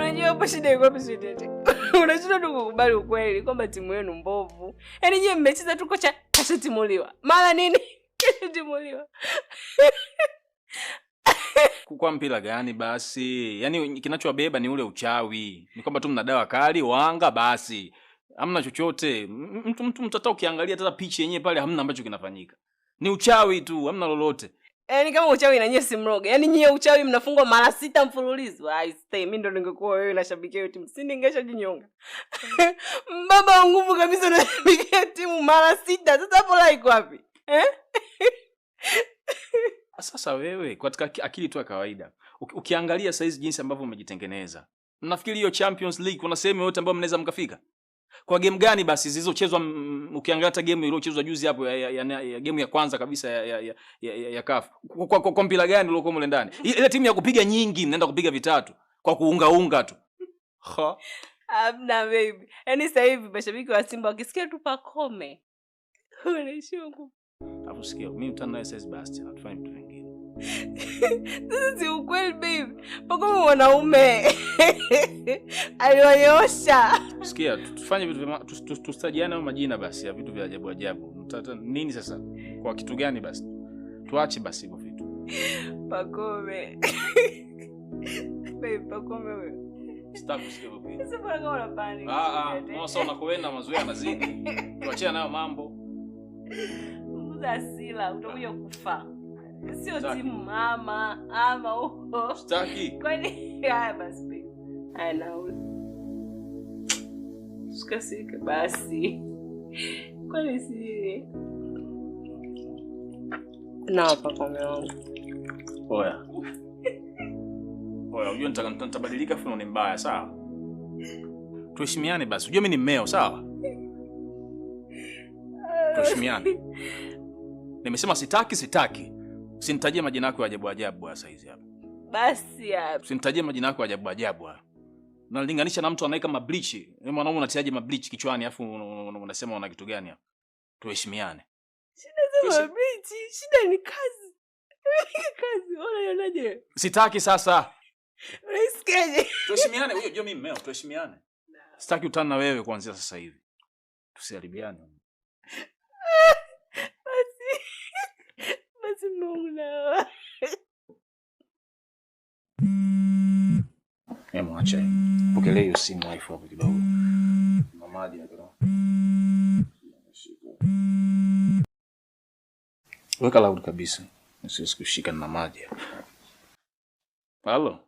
Unajua hapo shida iko wapi Sweetheart? Unashindwa tu kukubali ukweli kwamba timu yenu mbovu. Yaani nyie mmecheza tu kocha kashatimuliwa. Mara nini? Kashatimuliwa. Kwa mpira gani basi? Yaani kinachowabeba ni ule uchawi. Ni kwamba tu mna dawa kali, wanga basi. Hamna chochote. Mtu mtata ukiangalia hata pichi yenyewe pale hamna ambacho kinafanyika. Ni uchawi tu, hamna lolote. Yaani kama uchawi na nyie simroge. Yaani nyie uchawi mnafungwa mara 6 mfululizo. I stay mimi ndo ningekuwa wewe nashabikia hiyo timu. Si ningesha jinyonga. Baba wa nguvu kabisa nashabikia timu mara 6. Sasa hapo la iko wapi? Sasa wewe katika akili tu ya kawaida. Ukiangalia saizi jinsi ambavyo umejitengeneza. Nafikiri hiyo Champions League kuna sehemu yote ambayo mnaweza mkafika. Kwa game gani basi zilizochezwa ukiangalia hata game iliyochezwa juzi hapo ya game ya kwanza kabisa ya CAF. Kwa mpira gani uliokuwa mle ndani? Ile timu ya kupiga nyingi mnaenda kupiga vitatu kwa kuunga tu. Ha. Abna baby. Yaani sasa hivi mashabiki wa Simba wakisikia tu Pacome. Unashungu. Hapo sikia mimi utana naye sasa basi atufanye vitu vingine. This is ukweli baby. Pacome mwanaume. Alionyosha. Sikia tufanye vitu tustajiane au majina basi ya vitu vya ajabu ajabu. Nini sasa? Kwa kitu gani basi? Tuache basi hivyo vitu. Pacome. Baby Pacome wewe. Sitaki kusikia hivyo. Sasa bora kama unapani. Sasa unakoenda mazoea mazidi. Tuachane nayo mambo. Punguza hasira, utakuja kufa. Sio timu mama ama huko. Sitaki. Kwani haya basi baby. Haya nauli. Sikasike basi. Kwani si na Pacome wangu. Oya. Unajua nitabadilika afu ni mbaya, sawa? Tuheshimiane basi. Unajua mimi ni mmeo, sawa? Tuheshimiane. Nimesema sitaki. Usinitajie majina yako ya ajabu ajabu sasa hizi hapa. Basi hapa. Usinitajie majina yako ya ajabu ajabu hapa. Unalinganisha na mtu anaweka mableach. Wewe mwanaume unatiaje mableach kichwani afu unasema una kitu gani hapa? Tuheshimiane. Shida za mableach, shida ni kazi. Kazi, unaionaje? Sitaki sasa. Unasikiaje? Tuheshimiane, unajua mimi mmeo, tuheshimiane. Sitaki utana na wewe kuanzia sasa hivi. Tusiharibiane. Basi mbona? Mwacha. Pokelea hiyo simu wifi hapo kidogo. Mamadi hapo. Weka loud kabisa. Nisiwezi kushika na maji. Halo.